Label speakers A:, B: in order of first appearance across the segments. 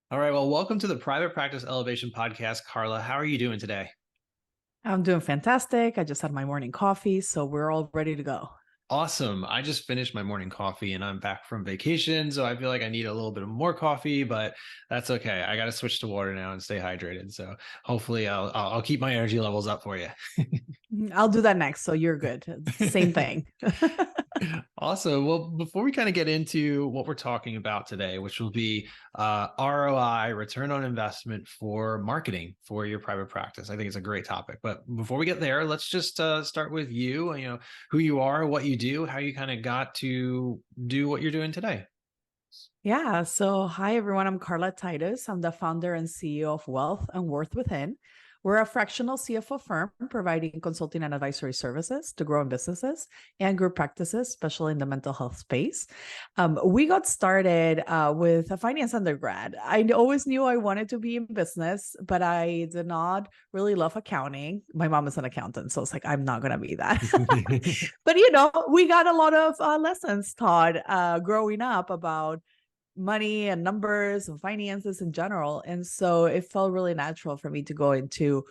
A: All right. Well, welcome to the Private Practice Elevation Podcast, Carla. How are you doing today?
B: I'm doing fantastic. I just had my morning coffee, so we're all ready to go.
A: Awesome. I just finished my morning coffee and I'm back from vacation. So I feel like I need a little bit of more coffee, but that's okay. I got to switch to water now and stay hydrated. So hopefully I'll keep my energy levels up for you.
B: I'll do that next, so you're good. Same thing.
A: Awesome. Well, before we kind of get into what we're talking about today, which will be ROI, return on investment for marketing for your private practice, I think it's a great topic. But before we get there, let's just start with you. Who you are, what you do, how you kind of got to do what you're doing today.
B: Yeah. So, hi, everyone. I'm Carla Titus. I'm the founder and CEO of Wealth and Worth Within. We're a fractional CFO firm providing consulting and advisory services to growing businesses and group practices, especially in the mental health space. We got started with a finance undergrad. I always knew I wanted to be in business, but I did not really love accounting. My mom is an accountant, so it's like, I'm not going to be that. But, we got a lot of lessons taught growing up about money and numbers and finances in general. And so it felt really natural for me to go into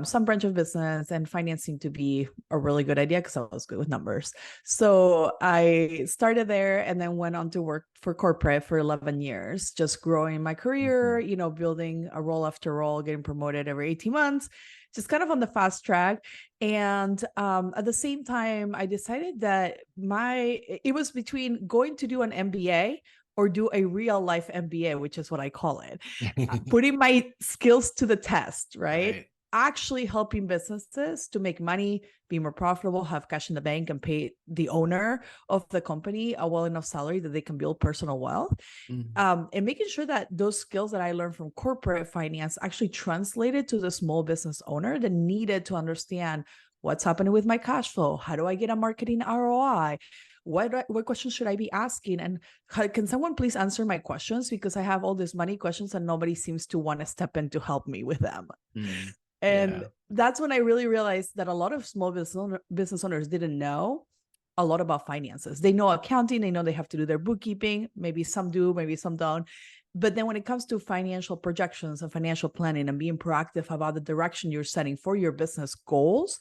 B: some branch of business, and finance seemed to be a really good idea because I was good with numbers. So I started there and then went on to work for corporate for 11 years, just growing my career,
A: Mhm.
B: building a role after role, getting promoted every 18 months, just kind of on the fast track. And at the same time, I decided that it was between going to do an MBA or do a real life MBA, which is what I call it, putting my skills to the test, right?
A: Right.
B: Actually helping businesses to make money, be more profitable, have cash in the bank, and pay the owner of the company a well enough salary that they can build personal wealth.
A: Mhm.
B: And making sure that those skills that I learned from corporate finance actually translated to the small business owner that needed to understand what's happening with my cash flow. How do I get a marketing ROI? What questions should I be asking? And can someone please answer my questions? Because I have all these money questions and nobody seems to want to step in to help me with them.
A: Mm.
B: And
A: Yeah.
B: that's when I really realized that a lot of small business owners didn't know a lot about finances. They know accounting, they know they have to do their bookkeeping. Maybe some do, maybe some don't. But then when it comes to financial projections and financial planning and being proactive about the direction you're setting for your business goals,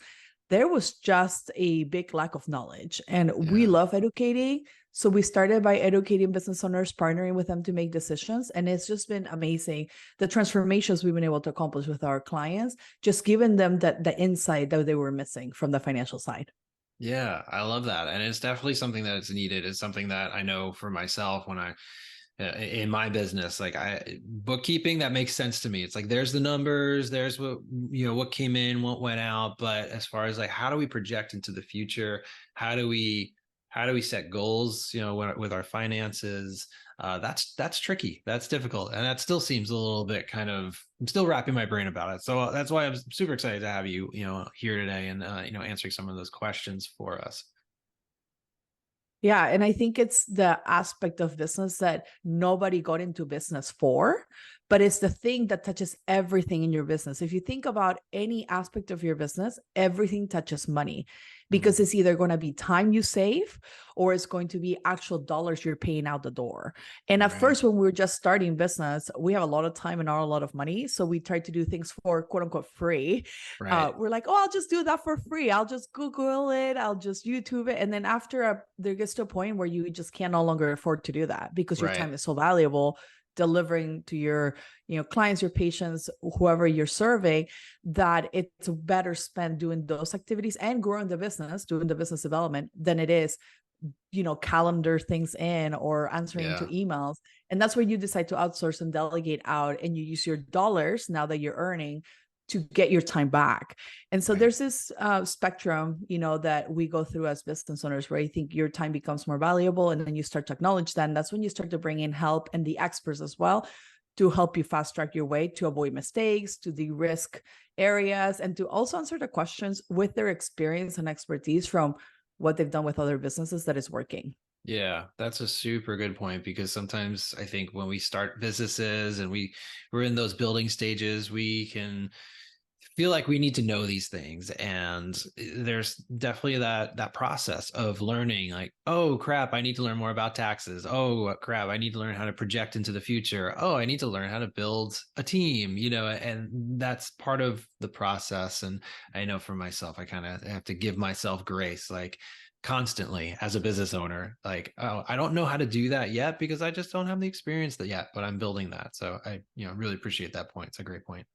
B: there was just a big lack of knowledge. And we
A: Yeah.
B: love educating. So we started by educating business owners, partnering with them to make decisions. And it's just been amazing the transformations we've been able to accomplish with our clients, just giving them the insight that they were missing from the financial side.
A: Yeah, I love that. And it's definitely something that is needed. It's something that I know for myself when in my business, like bookkeeping, that makes sense to me. It's like, there's the numbers, there's what came in, what went out. But as far as like, how do we project into the future? How do we, how do we set goals, with our finances? That's tricky. That's difficult. And that still seems a little bit kind of, I'm still wrapping my brain about it. So that's why I'm super excited to have you, here today and, answering some of those questions for us.
B: Yeah. And I think it's the aspect of business that nobody got into business for, but it's the thing that touches everything in your business. If you think about any aspect of your business, everything touches money because
A: Mhm.
B: it's either going to be time you save or it's going to be actual dollars you're paying out the door. And at
A: Right.
B: first, when we were just starting business, we have a lot of time and not a lot of money. So we tried to do things for quote unquote free.
A: Right.
B: We're like, oh, I'll just do that for free. I'll just Google it. I'll just YouTube it. And then there gets to a point where you just can no longer afford to do that because your
A: Right.
B: time is so valuable delivering to your clients, your patients, whoever you're serving, that it's better spent doing those activities and growing the business, doing the business development, than it is calendar things in or answering to
A: Yeah.
B: emails. And that's where you decide to outsource and delegate out, and you use your dollars now that you're earning to get your time back. And so
A: Right.
B: there's this spectrum, that we go through as business owners, where I think your time becomes more valuable, and then you start to acknowledge that. And that's when you start to bring in help and the experts as well to help you fast track your way to avoid mistakes, to de-risk areas, and to also answer the questions with their experience and expertise from what they've done with other businesses that is working.
A: Yeah, that's a super good point because sometimes I think when we start businesses and we're in those building stages, we can feel like we need to know these things, and there's definitely that process of learning, like, oh crap, I need to learn more about taxes. Oh crap, I need to learn how to project into the future. Oh, I need to learn how to build a team, and that's part of the process. And I know for myself, I kind of have to give myself grace, like constantly as a business owner, like, oh, I don't know how to do that yet because I just don't have the experience that yet, but I'm building that. So I really appreciate that point. It's a great point.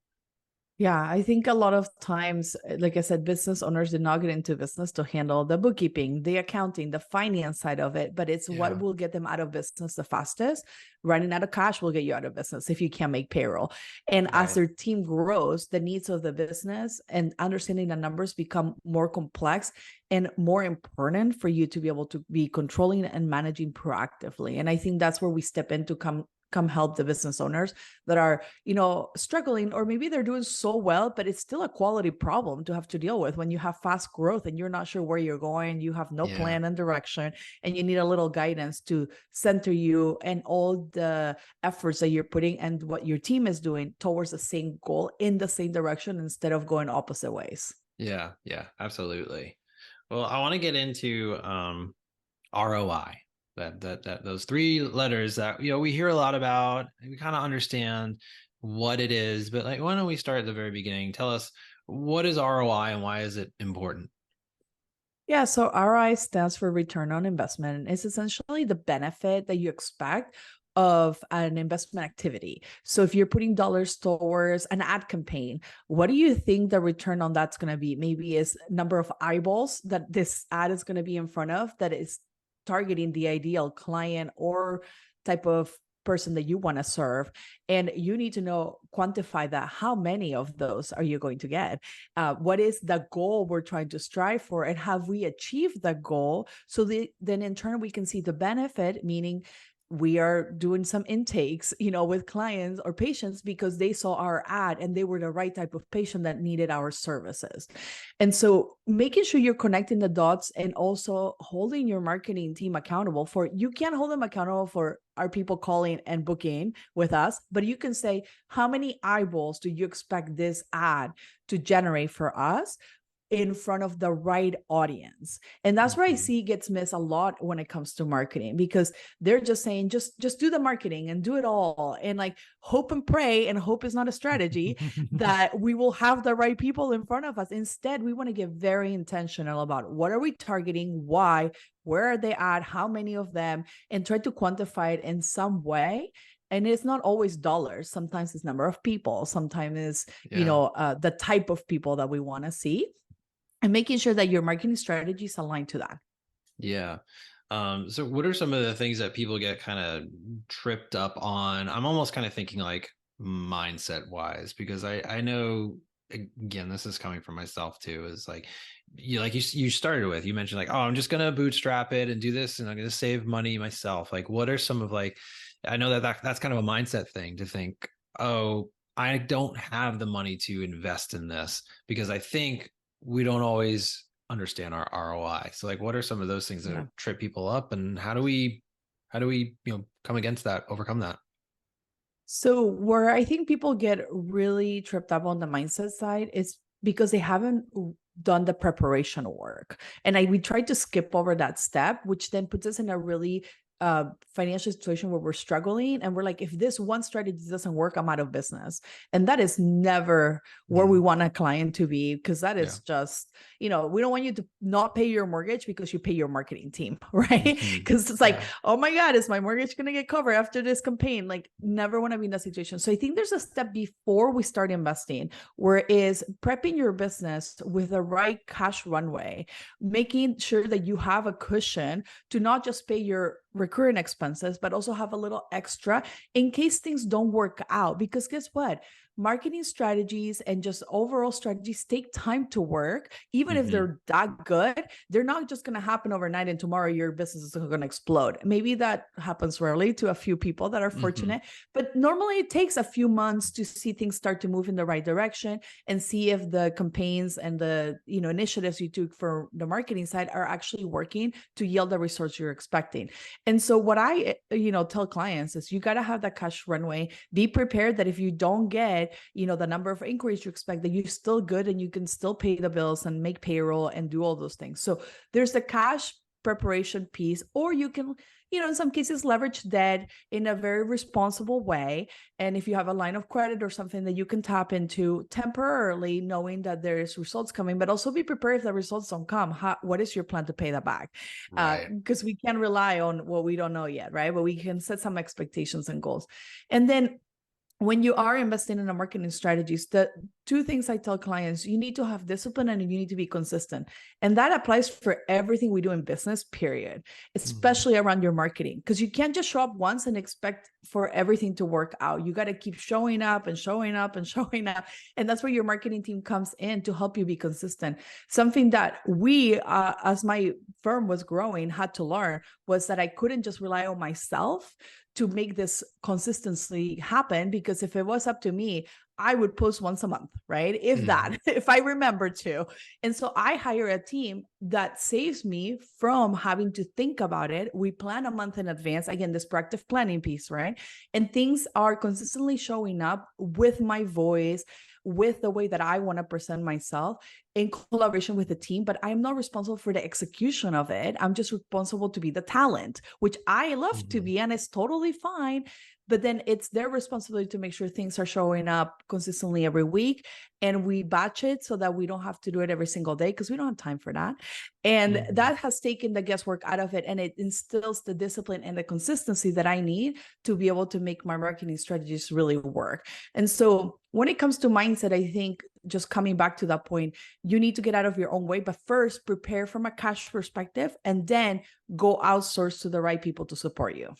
B: Yeah, I think a lot of times, like I said, business owners did not get into business to handle the bookkeeping, the accounting, the finance side of it, but it's what
A: Yeah.
B: will get them out of business the fastest. Running out of cash will get you out of business if you can't make payroll. And as
A: Right.
B: their team grows, the needs of the business and understanding the numbers become more complex and more important for you to be able to be controlling and managing proactively. And I think that's where we step in to come help the business owners that are, struggling, or maybe they're doing so well, but it's still a quality problem to have to deal with when you have fast growth and you're not sure where you're going, you have no
A: Yeah.
B: plan and direction, and you need a little guidance to center you and all the efforts that you're putting and what your team is doing towards the same goal in the same direction instead of going opposite ways.
A: Yeah. Yeah. Absolutely. Well, I want to get into ROI. That those three letters that we hear a lot about. We kind of understand what it is, but like, why don't we start at the very beginning? Tell us, what is ROI and why is it important?
B: Yeah, so ROI stands for return on investment. It's essentially the benefit that you expect of an investment activity. So if you're putting dollars towards an ad campaign, what do you think the return on that's going to be? Maybe is number of eyeballs that this ad is going to be in front of that is targeting the ideal client or type of person that you want to serve. And you need to know, quantify that. How many of those are you going to get? What is the goal we're trying to strive for? And have we achieved the goal? So then in turn, we can see the benefit, meaning we are doing some intakes, with clients or patients because they saw our ad and they were the right type of patient that needed our services. And so making sure you're connecting the dots and also holding your marketing team accountable for, you can't hold them accountable for our people calling and booking with us, but you can say, how many eyeballs do you expect this ad to generate for us in front of the right audience? And that's where I
A: Mhm.
B: see gets missed a lot when it comes to marketing, because they're just saying, just do the marketing and do it all, and like hope and pray, and hope is not a strategy, that we will have the right people in front of us. Instead, we want to get very intentional about what are we targeting, why, where are they at, how many of them, and try to quantify it in some way. And it's not always dollars. Sometimes it's number of people. Sometimes it's,
A: Yeah.
B: the type of people that we want to see, and making sure that your marketing strategy is aligned to that.
A: Yeah. So what are some of the things that people get kind of tripped up on? I'm almost kind of thinking like mindset wise, because I know, again, this is coming from myself too, is like you started with, you mentioned like, oh, I'm just gonna bootstrap it and do this and I'm gonna save money myself. Like, what are some of, like, I know that's kind of a mindset thing to think, oh, I don't have the money to invest in this, because I think we don't always understand our ROI. So like, what are some of those things that
B: Yeah.
A: trip people up, and how do we come against that, overcome that?
B: So where I think people get really tripped up on the mindset side is because they haven't done the preparation work. And we try to skip over that step, which then puts us in a really financial situation where we're struggling. And we're like, if this one strategy doesn't work, I'm out of business. And that is never where we
A: Mhm.
B: want a client to be, because that
A: Yeah.
B: is just, we don't want you to not pay your mortgage because you pay your marketing team, right?
A: Mhm.
B: Because it's like,
A: Yeah.
B: oh my God, is my mortgage going to get covered after this campaign? Like, never want to be in that situation. So I think there's a step before we start investing, where is prepping your business with the right cash runway, making sure that you have a cushion to not just pay your recurring expenses, but also have a little extra in case things don't work out. Because guess what? Marketing strategies and just overall strategies take time to work. Even if
A: Mhm.
B: they're that good, they're not just going to happen overnight and tomorrow your business is going to explode. Maybe that happens rarely to a few people that are
A: Mhm.
B: fortunate, but normally it takes a few months to see things start to move in the right direction and see if the campaigns and the initiatives you took for the marketing side are actually working to yield the results you're expecting. And so what I tell clients is, you got to have that cash runway. Be prepared that if you don't get get, the number of inquiries you expect, that you're still good and you can still pay the bills and make payroll and do all those things. So there's the cash preparation piece, or you can, in some cases, leverage debt in a very responsible way. And if you have a line of credit or something that you can tap into temporarily, knowing that there is results coming, but also be prepared if the results don't come. What is your plan to pay that back?
A: Right.
B: Because we can't rely on what we don't know yet, right? But we can set some expectations and goals. And then when you are investing in a marketing strategies, the two things I tell clients: you need to have discipline and you need to be consistent. And that applies for everything we do in business, period, especially around your marketing, because you can't just show up once and expect for everything to work out. You got to keep showing up and showing up and showing up. And that's where your marketing team comes in to help you be consistent. Something that we, as my firm was growing, had to learn was that I couldn't just rely on myself to make this consistency happen, because if it was up to me, I would post once a month, right? If that, if I remember to. And so I hire a team that saves me from having to think about it. We plan a month in advance. Again, this proactive planning piece, right? And things are consistently showing up with my voice, with the way that I want to present myself, in collaboration with the team, but I'm not responsible for the execution of it. I'm just responsible to be the talent, which I love to be, and it's totally fine. But then it's their responsibility to make sure things are showing up consistently every week, and we batch it so that we don't have to do it every single day, because we don't have time for that. And that has taken the guesswork out of it, and it instills the discipline and the consistency that I need to be able to make my marketing strategies really work. And so when it comes to mindset, I think, just coming back to that point, you need to get out of your own way, but first prepare from a cash perspective, and then go outsource to the right people to support you.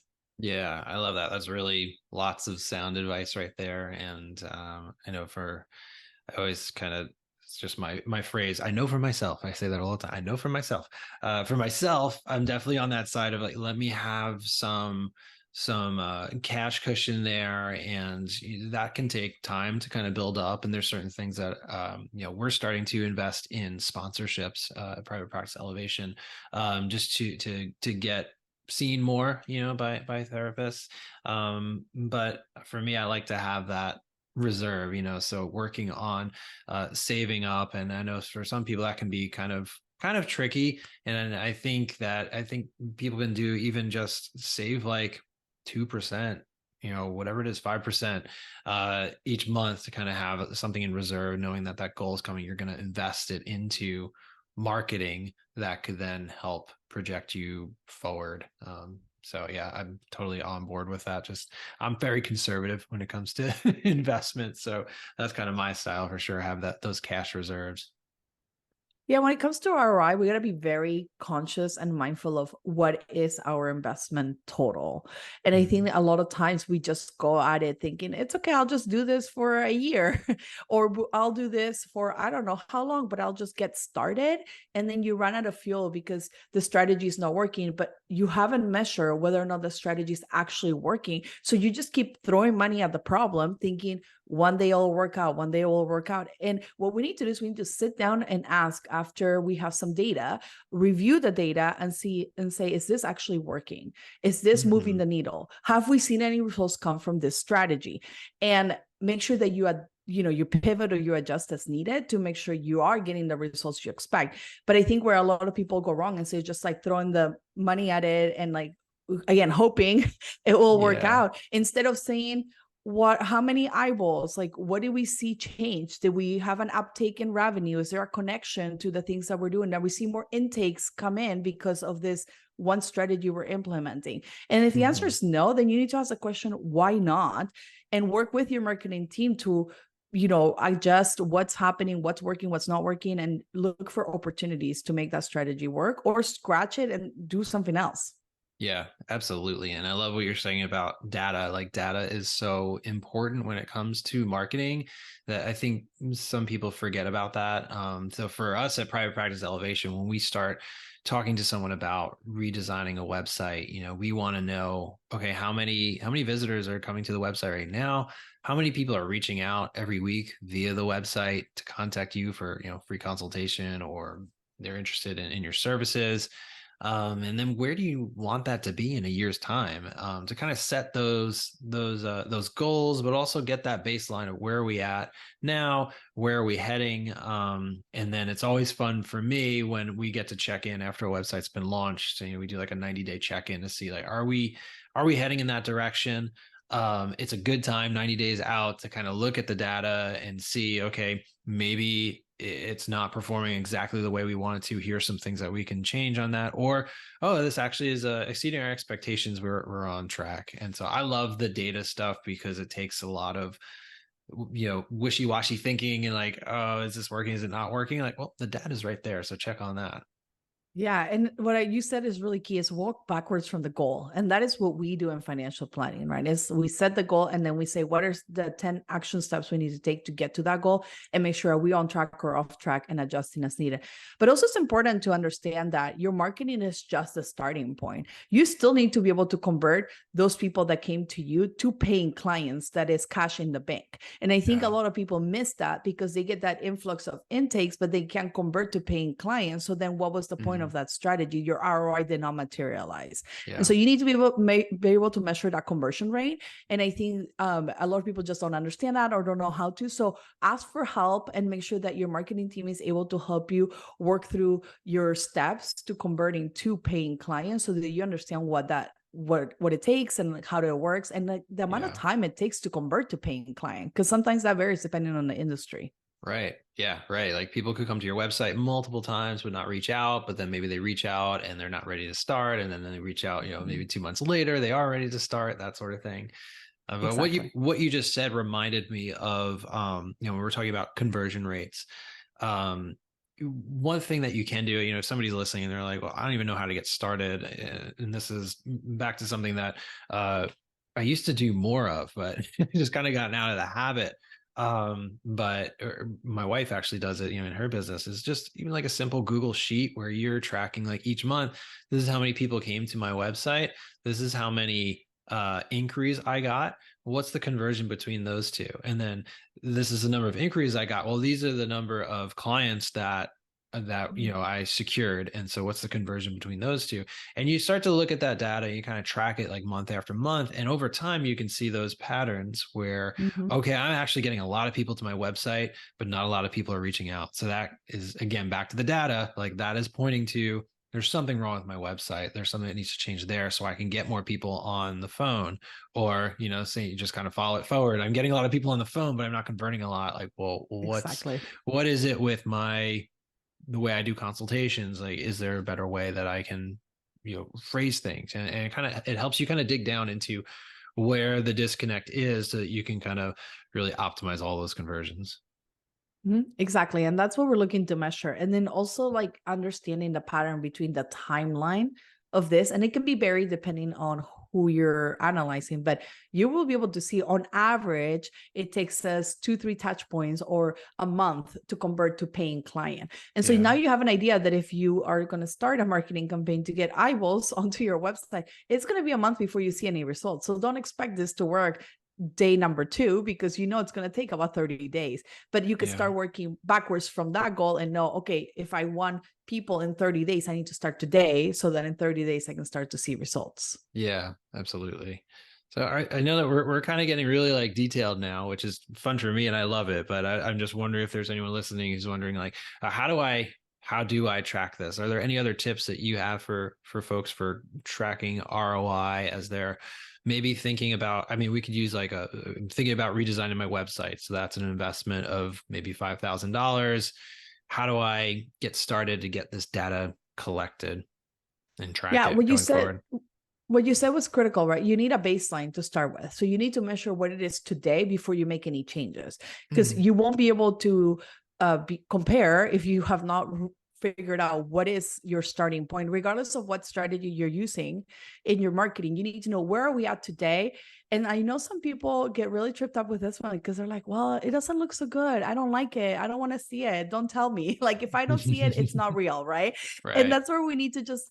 A: Yeah, I love that. That's really lots of sound advice right there. And I know I always kind of, it's just my phrase. I know for myself. I say that all the time. I know for myself. For myself, I'm definitely on that side of like, let me have some cash cushion there, and that can take time to kind of build up. And there's certain things that we're starting to invest in sponsorships, private practice elevation, just to get seen more, by therapists. But for me, I like to have that reserve, so working on saving up. And I know for some people that can be kind of tricky. And I think people can do even just save like 2%, whatever it is, 5% each month, to kind of have something in reserve, knowing that goal is coming. You're going to invest it into marketing that could then help project you forward. So yeah, I'm totally on board with that. Just, I'm very conservative when it comes to investments. So that's kind of my style for sure. Have those cash reserves.
B: Yeah, when it comes to ROI, we got to be very conscious and mindful of what is our investment total. And I think that a lot of times we just go at it thinking, it's okay, I'll just do this for a year, or I'll do this for, I don't know how long, but I'll just get started. And then you run out of fuel because the strategy is not working, but you haven't measured whether or not the strategy is actually working. So you just keep throwing money at the problem, thinking one day it'll work out, one day it will work out. And what we need to do is we need to sit down and ask, after we have some data, review the data and see and say, is this actually working? Is this moving the needle? Have we seen any results come from this strategy? And make sure that you pivot or you adjust as needed to make sure you are getting the results you expect. But I think where a lot of people go wrong is just like throwing the money at it and like, again, hoping it will work out, instead of saying, how many eyeballs, like what did we see change? Did we have an uptake in revenue? Is there a connection to the things that we're doing? That we see more intakes come in because of this one strategy we're implementing? And if the answer is no, then you need to ask the question, why not? And work with your marketing team to adjust what's happening, what's working, what's not working, and look for opportunities to make that strategy work, or scratch it and do something else.
A: Yeah, absolutely. And I love what you're saying about data. Like, data is so important when it comes to marketing, that I think some people forget about that. So for us at Private Practice Elevation, when we start talking to someone about redesigning a website, we want to know, okay, how many visitors are coming to the website right now? How many people are reaching out every week via the website to contact you for, free consultation, or they're interested in your services? And then where do you want that to be in a year's time, to kind of set those goals, but also get that baseline of where are we at now, where are we heading. And then it's always fun for me when we get to check in after a website's been launched. We do like a 90-day check-in to see like, are we heading in that direction? It's a good time 90 days out to kind of look at the data and see, okay, maybe it's not performing exactly the way we want it to. Here's some things that we can change on that. Or, oh, this actually is exceeding our expectations. We're on track. And so I love the data stuff because it takes a lot of, wishy-washy thinking and like, oh, is this working? Is it not working? Like, well, the data is right there. So check on that.
B: Yeah. And you said is really key is walk backwards from the goal. And that is what we do in financial planning, right? Is we set the goal and then we say, what are the 10 action steps we need to take to get to that goal and make sure are we on track or off track and adjusting as needed. But also it's important to understand that your marketing is just a starting point. You still need to be able to convert those people that came to you to paying clients that is cash in the bank. And I think a lot of people miss that because they get that influx of intakes, but they can't convert to paying clients. So then what was the point of that strategy? Your ROI did not materialize.
A: Yeah.
B: And so you need to be able to measure that conversion rate. And I think a lot of people just don't understand that or don't know how to. So ask for help and make sure that your marketing team is able to help you work through your steps to converting to paying clients so that you understand what it takes and like how it works and like the amount of time it takes to convert to paying client, because sometimes that varies depending on the industry.
A: Right. Yeah. Right. Like people could come to your website multiple times, but not reach out, but then maybe they reach out and they're not ready to start. And then they reach out, maybe 2 months later, they are ready to start, that sort of thing. But
B: Exactly.
A: what you just said reminded me of, when we're talking about conversion rates. One thing that you can do, if somebody's listening and they're like, well, I don't even know how to get started. And this is back to something that I used to do more of, but just kind of gotten out of the habit. But my wife actually does it, in her business, is just even like a simple Google sheet where you're tracking like each month, this is how many people came to my website. This is how many inquiries I got. What's the conversion between those two? And then this is the number of inquiries I got. Well, these are the number of clients that I secured. And so what's the conversion between those two? And you start to look at that data, you kind of track it like month after month. And over time, you can see those patterns where, okay, I'm actually getting a lot of people to my website, but not a lot of people are reaching out. So that is, again, back to the data, like that is pointing to there's something wrong with my website. There's something that needs to change there so I can get more people on the phone. Or, say you just kind of follow it forward. I'm getting a lot of people on the phone, but I'm not converting a lot. Like, well,
B: Exactly.
A: what is it with the way I do consultations? Like, is there a better way that I can, phrase things? And it helps you kind of dig down into where the disconnect is so that you can kind of really optimize all those conversions.
B: Exactly. And that's what we're looking to measure. And then also like understanding the pattern between the timeline of this. And it can be varied depending on who you're analyzing, but you will be able to see on average, it takes us 2-3 touch points or a month to convert to paying client. And so now you have an idea that if you are going to start a marketing campaign to get eyeballs onto your website, it's going to be a month before you see any results. So don't expect this to work day number 2, because it's going to take about 30 days, but you could start working backwards from that goal and know, okay, if I want people in 30 days, I need to start today so that in 30 days I can start to see results.
A: Yeah, absolutely. So I know that we're kind of getting really like detailed now, which is fun for me and I love it. But I'm just wondering if there's anyone listening who's wondering like, how do I track this? Are there any other tips that you have for folks for tracking ROI as they're maybe thinking about? I mean, we could use like thinking about redesigning my website. So that's an investment of maybe $5,000. How do I get started to get this data collected and track it going forward?
B: What you said was critical, right? You need a baseline to start with. So you need to measure what it is today before you make any changes, because you won't be able to compare if you have not figured out what is your starting point, regardless of what strategy you're using in your marketing. You need to know, where are we at today? And I know some people get really tripped up with this one because they're like, well, it doesn't look so good. I don't like it. I don't want to see it. Don't tell me. Like, if I don't see it, it's not real. Right. And
A: Right.
B: that's where we need to just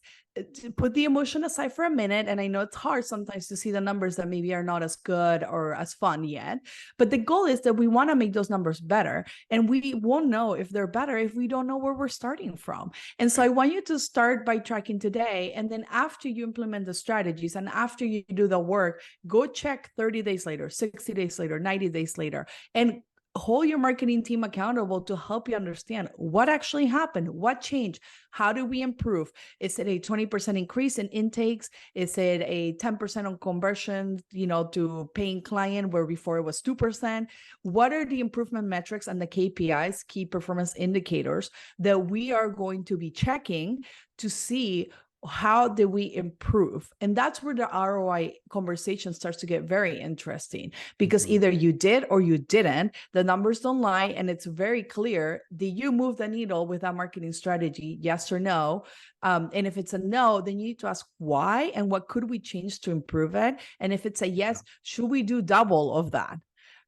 B: to put the emotion aside for a minute. And I know it's hard sometimes to see the numbers that maybe are not as good or as fun yet. But the goal is that we want to make those numbers better. And we won't know if they're better if we don't know where we're starting from. And so I want you to start by tracking today. And then after you implement the strategies and after you do the work, go check 30 days later, 60 days later, 90 days later, and hold your marketing team accountable to help you understand what actually happened, what changed, how do we improve? Is it a 20% increase in intakes? Is it a 10% on conversion, to paying client where before it was 2%? What are the improvement metrics and the KPIs, key performance indicators, that we are going to be checking to see how did we improve? And that's where the ROI conversation starts to get very interesting, because either you did or you didn't. The numbers don't lie, and it's very clear. Did you move the needle with that marketing strategy? Yes or no? And if it's a no, then you need to ask why and what could we change to improve it? And if it's a yes, should we do double of that?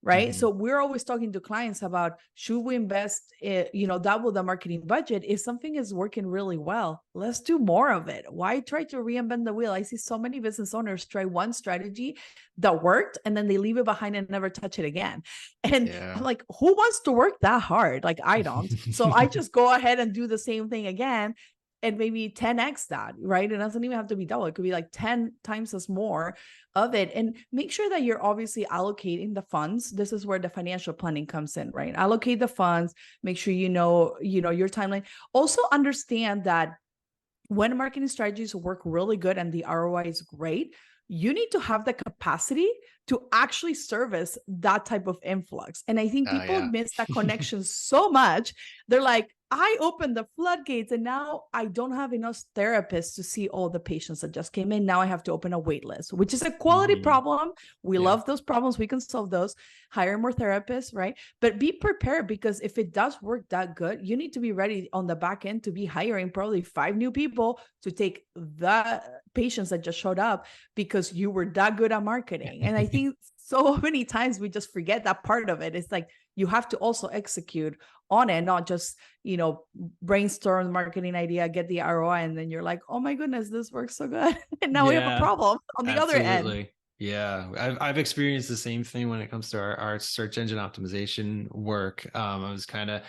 B: Right. So we're always talking to clients about, should we invest, double the marketing budget? If something is working really well, let's do more of it. Why try to reinvent the wheel? I see so many business owners try one strategy that worked and then they leave it behind and never touch it again. And I'm like, who wants to work that hard? Like, I don't. So I just go ahead and do the same thing again. And maybe 10x that, right? It doesn't even have to be double. It could be like 10 times as more of it. And make sure that you're obviously allocating the funds. This is where the financial planning comes in, right? Allocate the funds, make sure you know your timeline. Also understand that when marketing strategies work really good and the ROI is great, you need to have the capacity to actually service that type of influx. And I think people miss that connection so much. They're like, I opened the floodgates and now I don't have enough therapists to see all the patients that just came in. Now I have to open a wait list, which is a quality problem. We love those problems. We can solve those. Hire more therapists, right? But be prepared, because if it does work that good, you need to be ready on the back end to be hiring probably 5 new people to take the patients that just showed up because you were that good at marketing. And I think so many times we just forget that part of it. It's like, you have to also execute on it, not just, brainstorm the marketing idea, get the ROI, and then you're like, oh my goodness, this works so good. And now we have a problem on the other end.
A: Yeah, I've experienced the same thing when it comes to our search engine optimization work. I was kind of,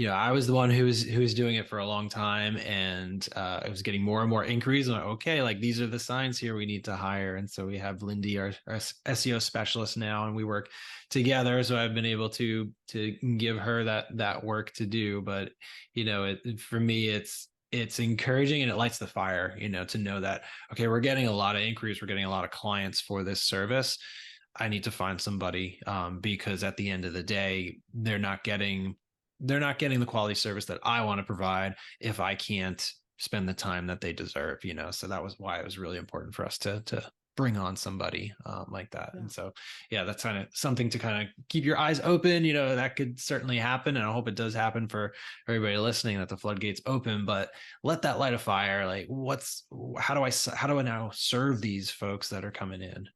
A: I was the one who was doing it for a long time, and I was getting more and more inquiries. I'm like, okay, like these are the signs here we need to hire. And so we have Lindy, our SEO specialist now, and we work together. So I've been able to give her that work to do. But for me, it's encouraging and it lights the fire, to know that, okay, we're getting a lot of inquiries, we're getting a lot of clients for this service. I need to find somebody, because at the end of the day, they're not getting the quality service that I want to provide if I can't spend the time that they deserve, so that was why it was really important for us to bring on somebody like that. And so, that's kind of something to kind of keep your eyes open. That could certainly happen. And I hope it does happen for everybody listening, that the floodgates open, but let that light a fire. Like, how do I now serve these folks that are coming in?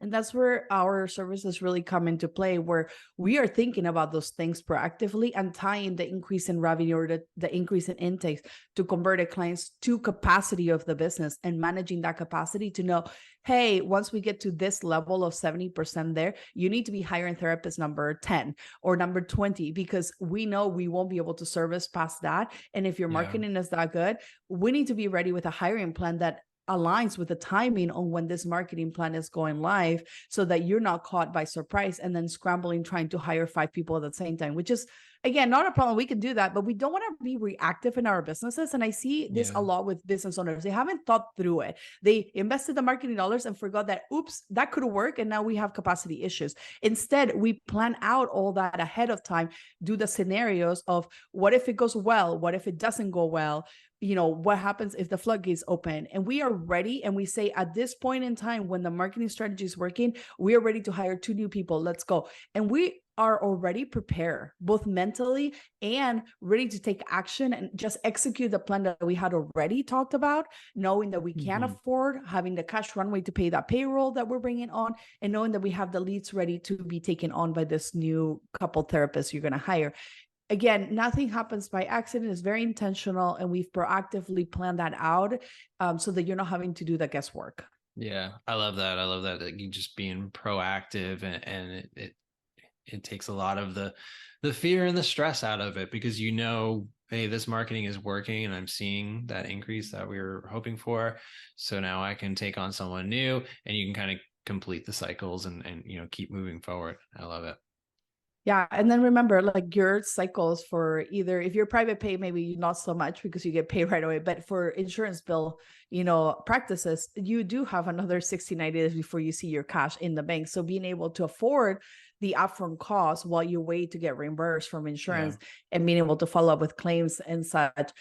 B: And that's where our services really come into play, where we are thinking about those things proactively and tying the increase in revenue or the increase in intakes to converted clients to capacity of the business, and managing that capacity to know, hey, once we get to this level of 70% there, you need to be hiring therapist number 10 or number 20, because we know we won't be able to service past that. And if your marketing is that good, we need to be ready with a hiring plan that aligns with the timing on when this marketing plan is going live, so that you're not caught by surprise and then scrambling trying to hire 5 people at the same time, which is, again, not a problem. We can do that, but we don't want to be reactive in our businesses. And I see this a lot with business owners. They haven't thought through it. They invested the marketing dollars and forgot that, oops, that could work. And now we have capacity issues. Instead, we plan out all that ahead of time, do the scenarios of what if it goes well? What if it doesn't go well? What happens if the floodgates open? And we are ready. And we say, at this point in time, when the marketing strategy is working, we are ready to hire 2 new people. Let's go. And we are already prepared, both mentally and ready to take action and just execute the plan that we had already talked about, knowing that we can afford having the cash runway to pay that payroll that we're bringing on, and knowing that we have the leads ready to be taken on by this new couple therapists you're going to hire. Again, nothing happens by accident. It's very intentional, and we've proactively planned that out so that you're not having to do the guesswork.
A: Yeah, I love that. I love that you just being proactive, and it takes a lot of the fear and the stress out of it, because hey, this marketing is working and I'm seeing that increase that we were hoping for. So now I can take on someone new, and you can kind of complete the cycles and keep moving forward. I love it.
B: Yeah. And then remember, like your cycles for either, if you're private pay, maybe not so much because you get paid right away, but for insurance bill, practices, you do have another 60, 90 days before you see your cash in the bank. So being able to afford the upfront costs while you wait to get reimbursed from insurance and being able to follow up with claims and such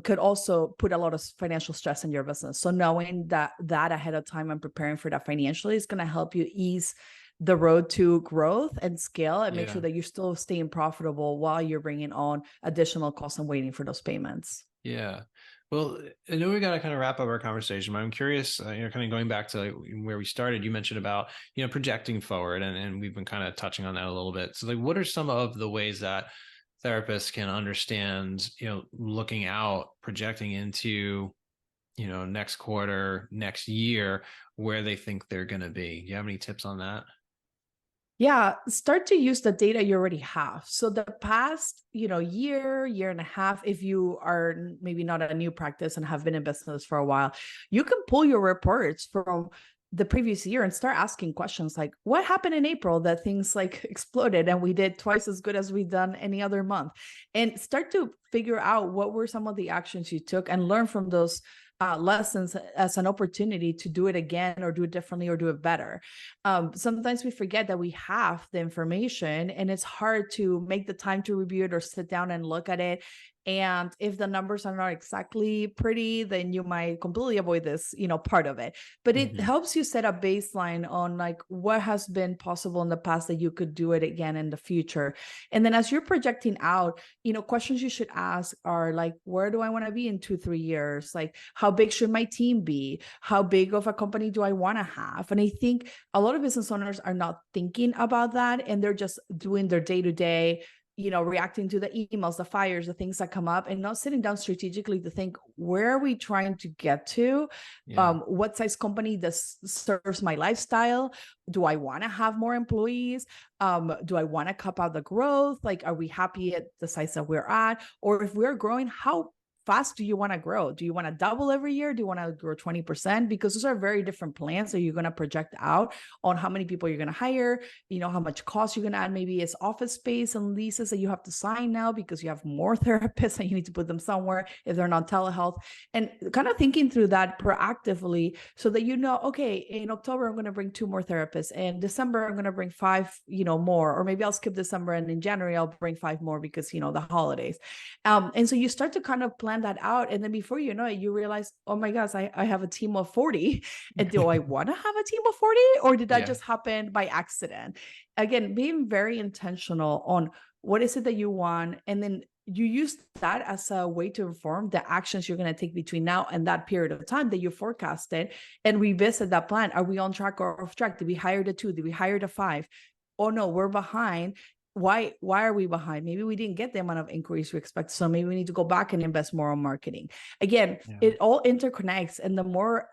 B: could also put a lot of financial stress in your business. So knowing that ahead of time and preparing for that financially is going to help you ease the road to growth and scale, and make sure that you're still staying profitable while you're bringing on additional costs and waiting for those payments.
A: Yeah. Well, I know we got to kind of wrap up our conversation, but I'm curious, kind of going back to where we started, you mentioned about, projecting forward, and we've been kind of touching on that a little bit. So what are some of the ways that therapists can understand, looking out, projecting into, next quarter, next year, where they think they're going to be? Do you have any tips on that?
B: Yeah, start to use the data you already have. So the past, year and a half, if you are maybe not a new practice and have been in business for a while, you can pull your reports from the previous year and start asking questions like, what happened in April that things like exploded and we did twice as good as we've done any other month? And start to figure out what were some of the actions you took and learn from those lessons as an opportunity to do it again or do it differently or do it better. Sometimes we forget that we have the information and it's hard to make the time to review it or sit down and look at it. And if the numbers are not exactly pretty, then you might completely avoid this, part of it. But it helps you set a baseline on like what has been possible in the past that you could do it again in the future. And then as you're projecting out, questions you should ask are like, where do I want to be in 2-3 years? Like, how big should my team be? How big of a company do I want to have? And I think a lot of business owners are not thinking about that, and they're just doing their day-to-day, reacting to the emails, the fires, the things that come up, and not sitting down strategically to think, where are we trying to get to? What size company serves my lifestyle? Do I want to have more employees? Do I want to cap out the growth? Like, are we happy at the size that we're at? Or if we're growing, how fast do you want to grow? Do you want to double every year? Do you want to grow 20%? Because those are very different plans that you're going to project out on how many people you're going to hire, how much cost you're going to add. Maybe it's office space and leases that you have to sign now because you have more therapists and you need to put them somewhere if they're not telehealth. And kind of thinking through that proactively so that okay, in October, I'm going to bring 2 more therapists. In December, I'm going to bring 5, more, or maybe I'll skip December and in January, I'll bring 5 more because, the holidays. And so you start to kind of plan that out. And then before you know it, you realize, oh my gosh, I have a team of 40. And do I want to have a team of 40? Or did that just happen by accident? Again, being very intentional on what is it that you want. And then you use that as a way to inform the actions you're going to take between now and that period of time that you forecasted, and revisit that plan. Are we on track or off track? Did we hire the 2? Did we hire the 5? Oh no, we're behind. Why are we behind? Maybe we didn't get the amount of inquiries we expect. So maybe we need to go back and invest more on marketing. Again, it all interconnects. And the more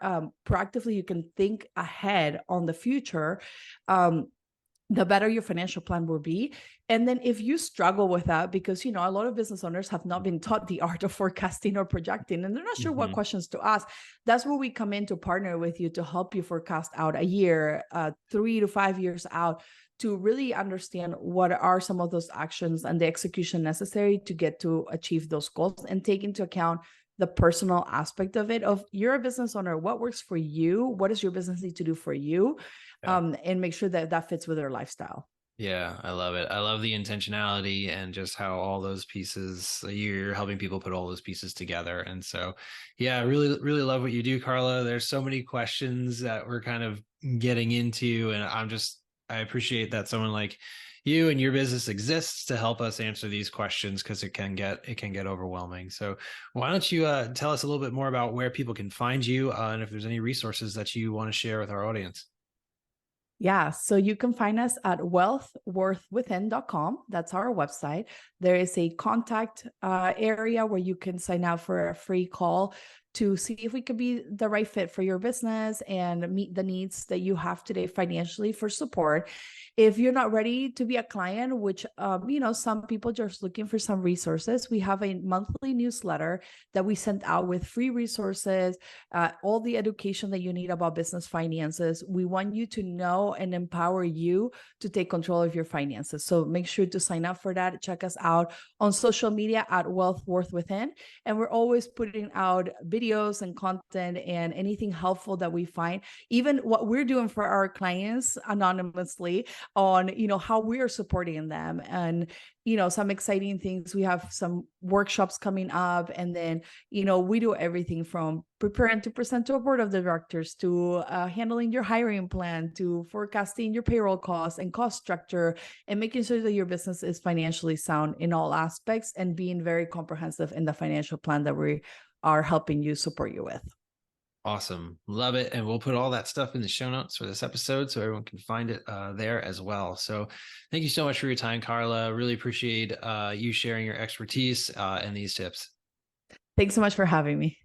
B: proactively you can think ahead on the future, the better your financial plan will be. And then if you struggle with that, because, a lot of business owners have not been taught the art of forecasting or projecting, and they're not sure what questions to ask, that's where we come in to partner with you to help you forecast out a year, 3 to 5 years out, to really understand what are some of those actions and the execution necessary to get to achieve those goals, and take into account the personal aspect of it, of you're a business owner, what works for you, what does your business need to do for you, and make sure that that fits with their lifestyle.
A: Yeah, I love it. I love the intentionality and just how all those pieces, you're helping people put all those pieces together. And so, yeah, I really, really love what you do, Carla. There's so many questions that we're kind of getting into, and I appreciate that someone like you and your business exists to help us answer these questions, because it can get overwhelming. So why don't you tell us a little bit more about where people can find you, and if there's any resources that you want to share with our audience.
B: Yeah, so you can find us at wealthworthwithin.com. That's our website. There is a contact area where you can sign up for a free call to see if we could be the right fit for your business and meet the needs that you have today financially for support. If you're not ready to be a client, which some people just looking for some resources, we have a monthly newsletter that we send out with free resources, all the education that you need about business finances. We want you to know and empower you to take control of your finances. So make sure to sign up for that. Check us out on social media at Wealth Worth Within. And we're always putting out videos and content and anything helpful that we find, even what we're doing for our clients anonymously on, how we're supporting them. And, some exciting things. We have some workshops coming up, and then, we do everything from preparing to present to a board of directors to handling your hiring plan to forecasting your payroll costs and cost structure and making sure that your business is financially sound in all aspects and being very comprehensive in the financial plan that we are helping you support you with.
A: Awesome. Love it. And we'll put all that stuff in the show notes for this episode so everyone can find it there as well. So thank you so much for your time, Carla. Really appreciate you sharing your expertise and these tips.
B: Thanks so much for having me.